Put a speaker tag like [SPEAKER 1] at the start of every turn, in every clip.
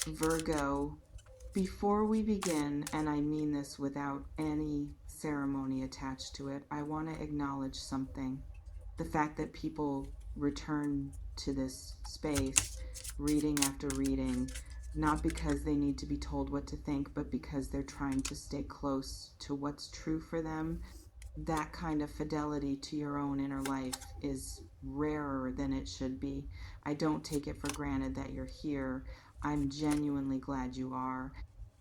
[SPEAKER 1] Virgo, before we begin, and I mean this without any ceremony attached to it, I want to acknowledge something. The fact that people return to this space, reading after reading, not because they need to be told what to think, but because they're trying to stay close to what's true for them. That kind of fidelity to your own inner life is rarer than it should be. I don't take it for granted that you're here. I'm genuinely glad you are.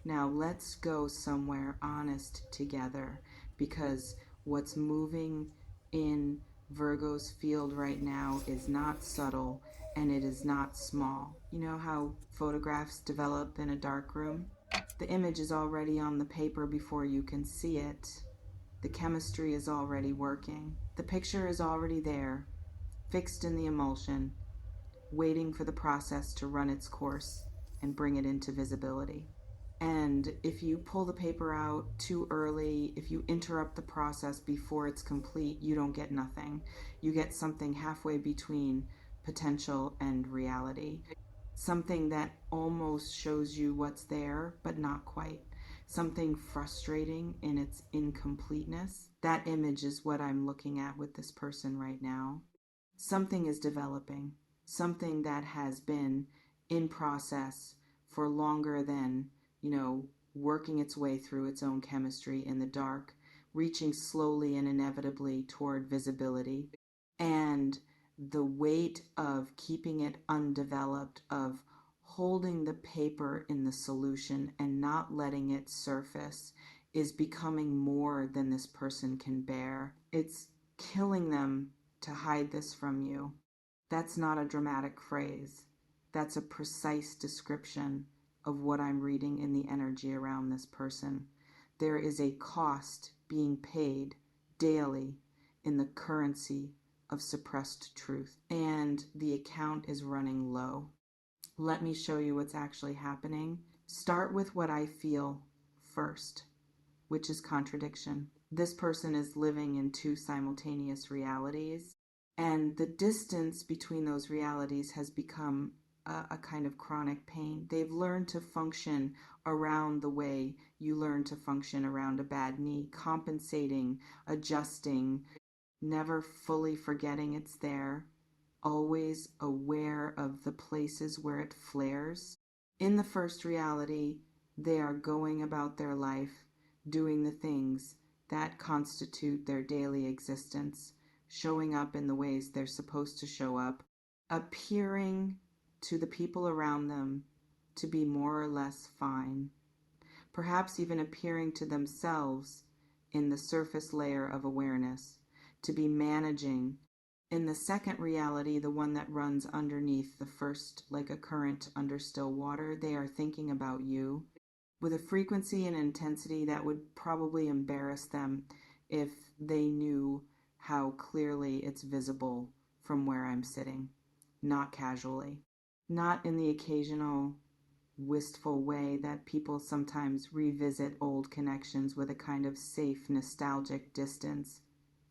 [SPEAKER 1] Now let's go somewhere honest together, because what's moving in Virgo's field right now is not subtle and it is not small. You know how photographs develop in a dark room? The image is already on the paper before you can see it. The chemistry is already working. The picture is already there, fixed in the emulsion, waiting for the process to run its course and bring it into visibility. And if you pull the paper out too early, if you interrupt the process before it's complete, you don't get nothing. You get something halfway between potential and reality. Something that almost shows you what's there, but not quite. Something frustrating in its incompleteness. That image is what I'm looking at with this person right now. Something is developing, something that has been in process for longer than, working its way through its own chemistry in the dark, reaching slowly and inevitably toward visibility. And the weight of keeping it undeveloped, of holding the paper in the solution and not letting it surface, is becoming more than this person can bear. It's killing them to hide this from you. That's not a dramatic phrase. That's a precise description of what I'm reading in the energy around this person. There is a cost being paid daily in the currency of suppressed truth, and the account is running low. Let me show you what's actually happening. Start with what I feel first, which is contradiction. This person is living in two simultaneous realities, and the distance between those realities has become a kind of chronic pain. They've learned to function around the way you learn to function around a bad knee, compensating, adjusting, never fully forgetting it's there, always aware of the places where it flares. In the first reality, they are going about their life, doing the things that constitute their daily existence, showing up in the ways they're supposed to show up, appearing to the people around them to be more or less fine, perhaps even appearing to themselves in the surface layer of awareness to be managing. In the second reality, the one that runs underneath the first, like a current under still water, they are thinking about you with a frequency and intensity that would probably embarrass them if they knew how clearly it's visible from where I'm sitting, not casually, not in the occasional wistful way that people sometimes revisit old connections with a kind of safe, nostalgic distance,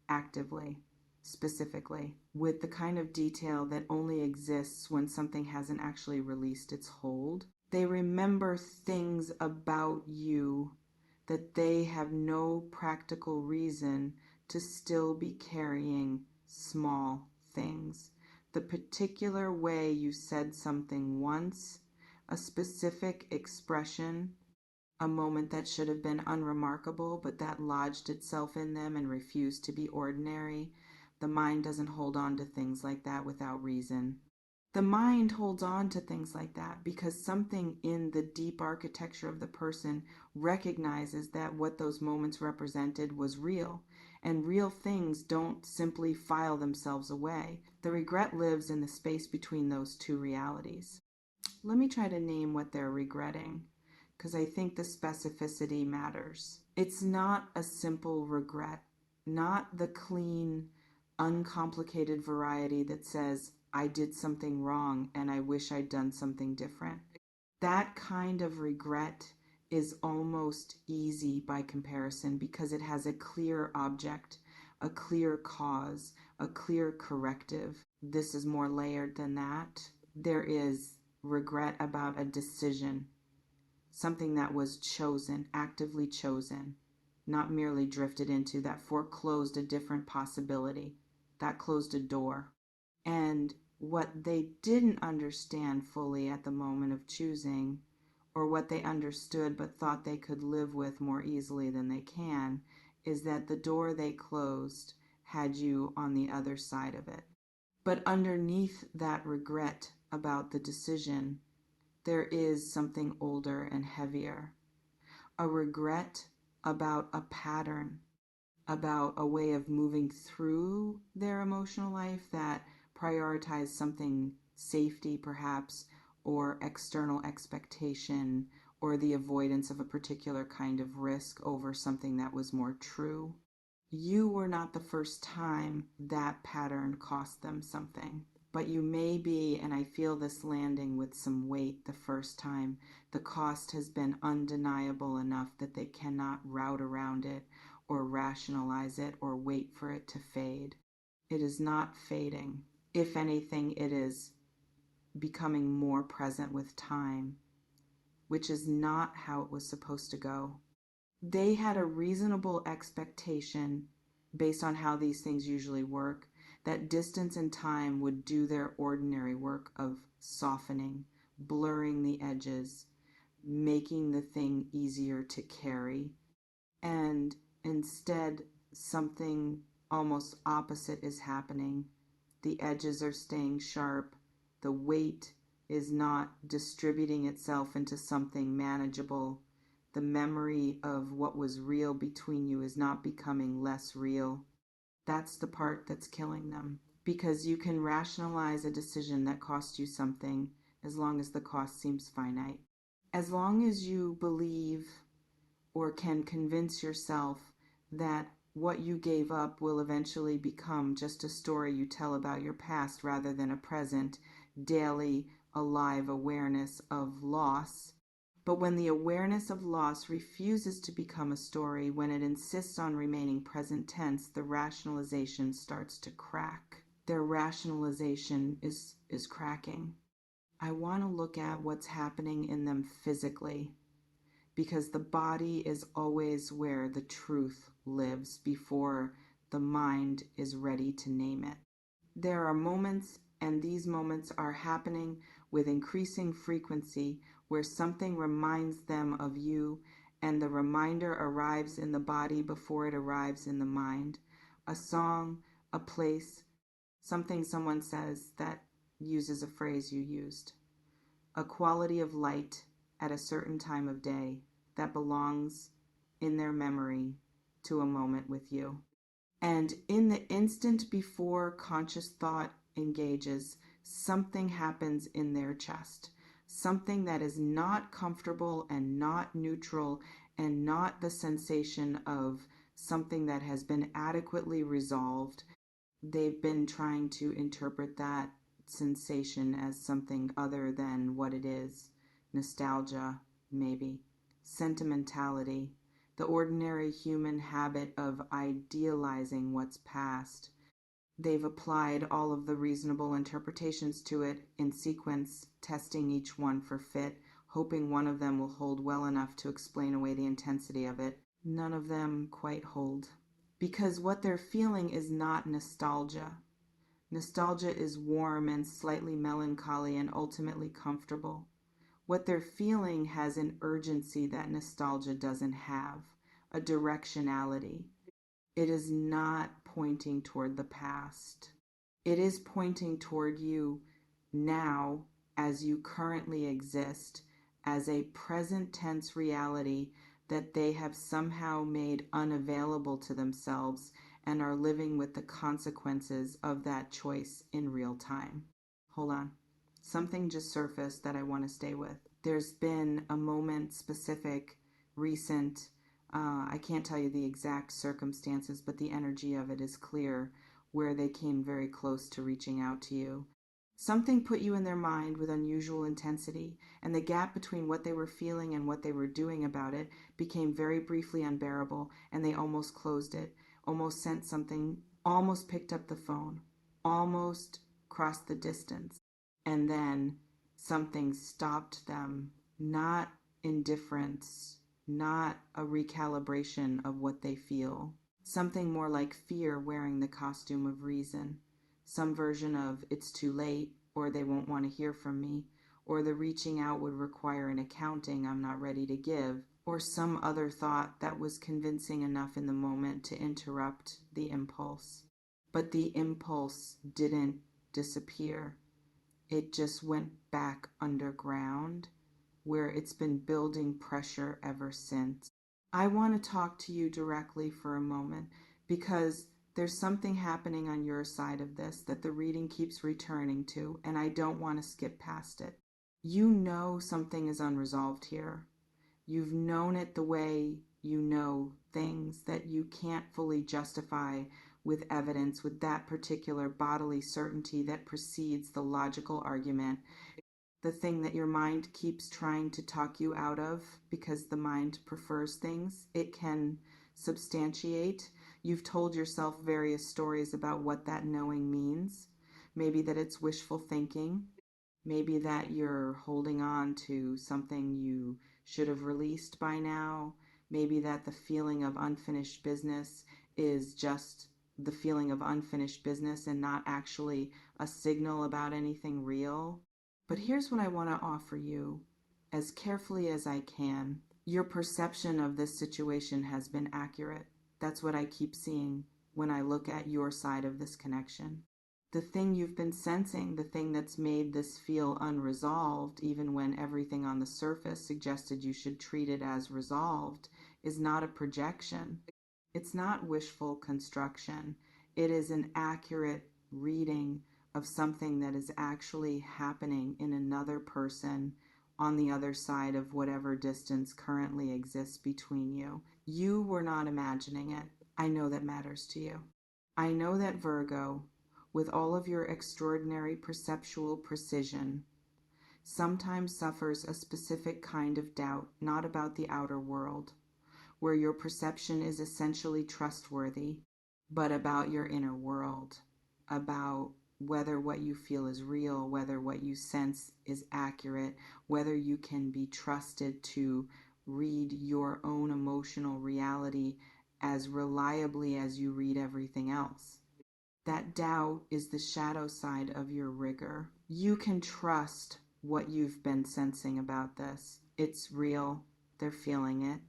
[SPEAKER 1] actively, specifically, with the kind of detail that only exists when something hasn't actually released its hold. They remember things about you that they have no practical reason to still be carrying small things. The particular way you said something once, a specific expression, a moment that should have been unremarkable, but that lodged itself in them and refused to be ordinary. The mind doesn't hold on to things like that without reason. The mind holds on to things like that because something in the deep architecture of the person recognizes that what those moments represented was real. And real things don't simply file themselves away. The regret lives in the space between those two realities. Let me try to name what they're regretting, because I think the specificity matters. It's not a simple regret, not the clean, uncomplicated variety that says, I did something wrong and I wish I'd done something different. That kind of regret is almost easy by comparison because it has a clear object, a clear cause, a clear corrective. This is more layered than that. There is regret about a decision, something that was chosen, actively chosen, not merely drifted into, that foreclosed a different possibility, that closed a door. And what they didn't understand fully at the moment of choosing, or what they understood but thought they could live with more easily than they can, is that the door they closed had you on the other side of it. But underneath that regret about the decision, there is something older and heavier. A regret about a pattern, about a way of moving through their emotional life that prioritized something, safety perhaps, or external expectation, or the avoidance of a particular kind of risk over something that was more true. You were not the first time that pattern cost them something, but you may be, and I feel this landing with some weight the first time. The cost has been undeniable enough that they cannot route around it or rationalize it or wait for it to fade. It is not fading. If anything, it is becoming more present with time, which is not how it was supposed to go. They had a reasonable expectation, based on how these things usually work, that distance and time would do their ordinary work of softening, blurring the edges, making the thing easier to carry. And instead, something almost opposite is happening. The edges are staying sharp. The weight is not distributing itself into something manageable. The memory of what was real between you is not becoming less real. That's the part that's killing them. Because you can rationalize a decision that cost you something as long as the cost seems finite. As long as you believe or can convince yourself that what you gave up will eventually become just a story you tell about your past rather than a present, daily, alive awareness of loss. But when the awareness of loss refuses to become a story, when it insists on remaining present tense, the rationalization starts to crack. Their rationalization is cracking. I want to look at what's happening in them physically, because the body is always where the truth lives before the mind is ready to name it. There are moments, and these moments are happening with increasing frequency, where something reminds them of you, and the reminder arrives in the body before it arrives in the mind. A song, a place, something someone says that uses a phrase you used. A quality of light at a certain time of day that belongs in their memory to a moment with you. And in the instant before conscious thought engages, something happens in their chest. Something that is not comfortable and not neutral and not the sensation of something that has been adequately resolved. They've been trying to interpret that sensation as something other than what it is. Nostalgia, maybe. Sentimentality. The ordinary human habit of idealizing what's past. They've applied all of the reasonable interpretations to it in sequence, testing each one for fit, hoping one of them will hold well enough to explain away the intensity of it. None of them quite hold. Because what they're feeling is not nostalgia. Nostalgia is warm and slightly melancholy and ultimately comfortable. What they're feeling has an urgency that nostalgia doesn't have, a directionality. It is not pointing toward the past. It is pointing toward you now as you currently exist, as a present tense reality that they have somehow made unavailable to themselves and are living with the consequences of that choice in real time. Hold on. Something just surfaced that I want to stay with. There's been a moment, specific, recent, I can't tell you the exact circumstances, but the energy of it is clear, where they came very close to reaching out to you. Something put you in their mind with unusual intensity, and the gap between what they were feeling and what they were doing about it became very briefly unbearable, and they almost closed it, almost sent something, almost picked up the phone, almost crossed the distance, and then Something stopped them, not indifference, not a recalibration of what they feel. Something more like fear wearing the costume of reason. Some version of it's too late, or they won't want to hear from me, or the reaching out would require an accounting I'm not ready to give, or some other thought that was convincing enough in the moment to interrupt the impulse. But the impulse didn't disappear. It just went back underground, where it's been building pressure ever since. I want to talk to you directly for a moment because there's something happening on your side of this that the reading keeps returning to, and I don't want to skip past it. You know something is unresolved here. You've known it the way you know things that you can't fully justify with evidence, with that particular bodily certainty that precedes the logical argument, the thing that your mind keeps trying to talk you out of because the mind prefers things it can substantiate. You've told yourself various stories about what that knowing means. Maybe that it's wishful thinking. Maybe that you're holding on to something you should have released by now. Maybe that the feeling of unfinished business is just the feeling of unfinished business and not actually a signal about anything real. But here's what I want to offer you as carefully as I can. Your perception of this situation has been accurate. That's what I keep seeing when I look at your side of this connection. The thing you've been sensing, the thing that's made this feel unresolved, even when everything on the surface suggested you should treat it as resolved, is not a projection. It's not wishful construction. It is an accurate reading of something that is actually happening in another person on the other side of whatever distance currently exists between you. You were not imagining it. I know that matters to you. I know that Virgo, with all of your extraordinary perceptual precision, sometimes suffers a specific kind of doubt, not about the outer world, where your perception is essentially trustworthy, but about your inner world, about whether what you feel is real, whether what you sense is accurate, whether you can be trusted to read your own emotional reality as reliably as you read everything else. That doubt is the shadow side of your rigor. You can trust what you've been sensing about this. It's real. They're feeling it.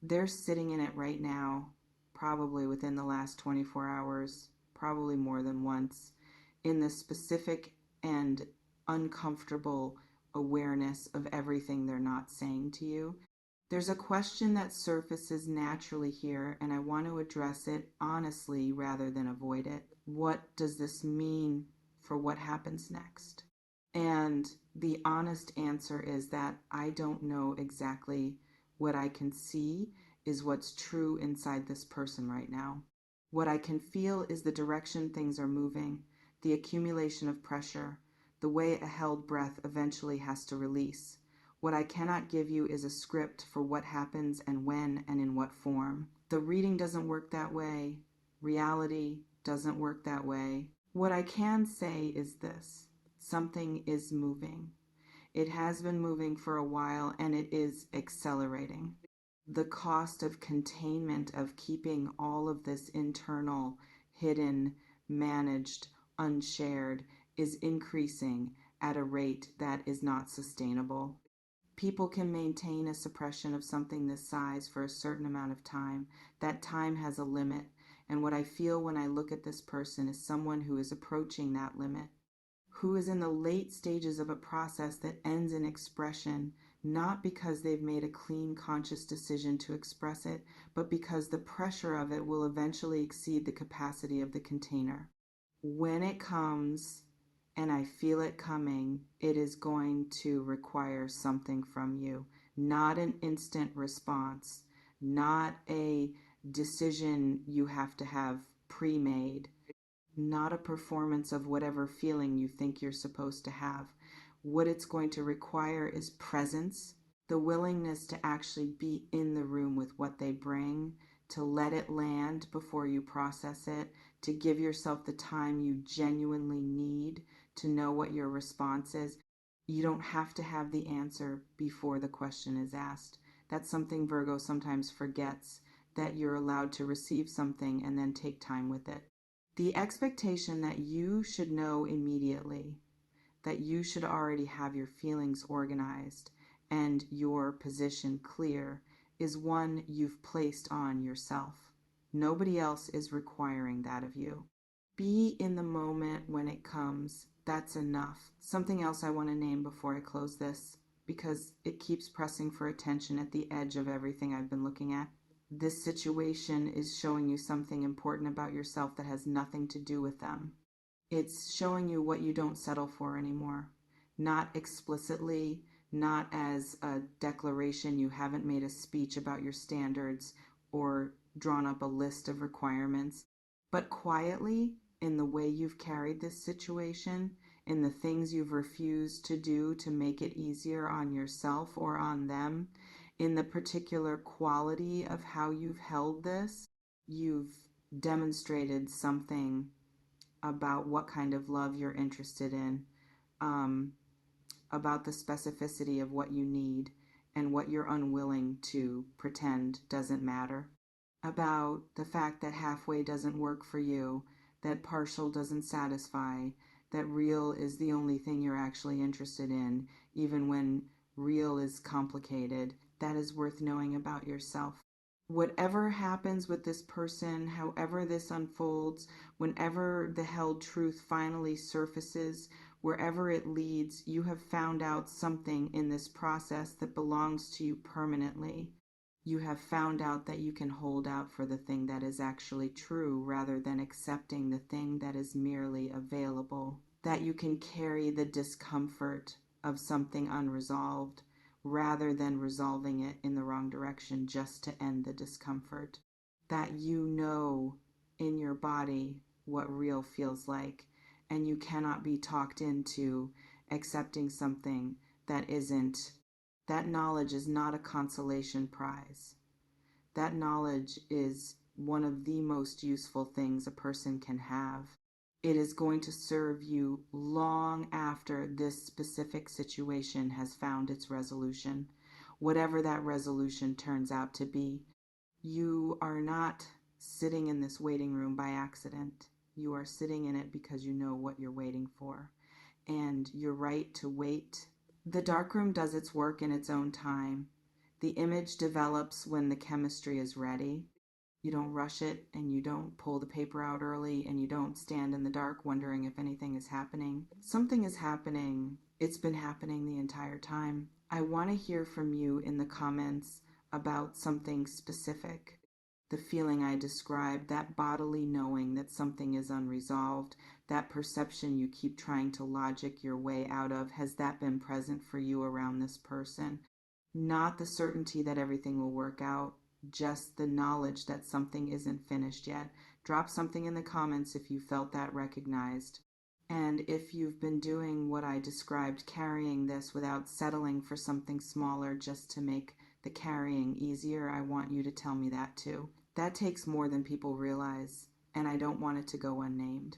[SPEAKER 1] They're sitting in it right now, probably within the last 24 hours, probably more than once, in the specific and uncomfortable awareness of everything they're not saying to you. There's a question that surfaces naturally here, and I want to address it honestly rather than avoid it. What does this mean for what happens next? And the honest answer is that I don't know exactly. What I can see is what's true inside this person right now. What I can feel is the direction things are moving, the accumulation of pressure, the way a held breath eventually has to release. What I cannot give you is a script for what happens and when and in what form. The reading doesn't work that way. Reality doesn't work that way. What I can say is this: something is moving. It has been moving for a while and it is accelerating. The cost of containment, of keeping all of this internal, hidden, managed, unshared, is increasing at a rate that is not sustainable. People can maintain a suppression of something this size for a certain amount of time. That time has a limit. And what I feel when I look at this person is someone who is approaching that limit, who is in the late stages of a process that ends in expression, not because they've made a clean, conscious decision to express it, but because the pressure of it will eventually exceed the capacity of the container. When it comes, and I feel it coming, it is going to require something from you. Not an instant response, not a decision you have to have pre-made, not a performance of whatever feeling you think you're supposed to have. What it's going to require is presence, the willingness to actually be in the room with what they bring, to let it land before you process it, to give yourself the time you genuinely need to know what your response is. You don't have to have the answer before the question is asked. That's something Virgo sometimes forgets, that you're allowed to receive something and then take time with it. The expectation that you should know immediately, that you should already have your feelings organized and your position clear, is one you've placed on yourself. Nobody else is requiring that of you. Be in the moment when it comes. That's enough. Something else I want to name before I close this, because it keeps pressing for attention at the edge of everything I've been looking at. This situation is showing you something important about yourself that has nothing to do with them. It's showing you what you don't settle for anymore. Not explicitly, not as a declaration. You haven't made a speech about your standards or drawn up a list of requirements, but quietly, in the way you've carried this situation, in the things you've refused to do to make it easier on yourself or on them, in the particular quality of how you've held this, you've demonstrated something about what kind of love you're interested in, um, about the specificity of what you need and what you're unwilling to pretend doesn't matter, about the fact that halfway doesn't work for you, that partial doesn't satisfy, that real is the only thing you're actually interested in, even when real is complicated. That is worth knowing about yourself. Whatever happens with this person, however this unfolds, whenever the held truth finally surfaces, wherever it leads, you have found out something in this process that belongs to you permanently. You have found out that you can hold out for the thing that is actually true rather than accepting the thing that is merely available. That you can carry the discomfort of something unresolved rather than resolving it in the wrong direction just to end the discomfort. That you know in your body what real feels like, and you cannot be talked into accepting something that isn't. That knowledge is not a consolation prize. That knowledge is one of the most useful things a person can have. It is going to serve you long after this specific situation has found its resolution, whatever that resolution turns out to be. You are not sitting in this waiting room by accident. You are sitting in it because you know what you're waiting for, and you're right to wait. The darkroom does its work in its own time. The image develops when the chemistry is ready. You don't rush it, and you don't pull the paper out early, and you don't stand in the dark wondering if anything is happening. Something is happening. It's been happening the entire time. I want to hear from you in the comments about something specific. The feeling I described, that bodily knowing that something is unresolved, that perception you keep trying to logic your way out of, has that been present for you around this person? Not the certainty that everything will work out, just the knowledge that something isn't finished yet. Drop something in the comments if you felt that recognized. And if you've been doing what I described, carrying this without settling for something smaller just to make the carrying easier, I want you to tell me that too. That takes more than people realize, and I don't want it to go unnamed.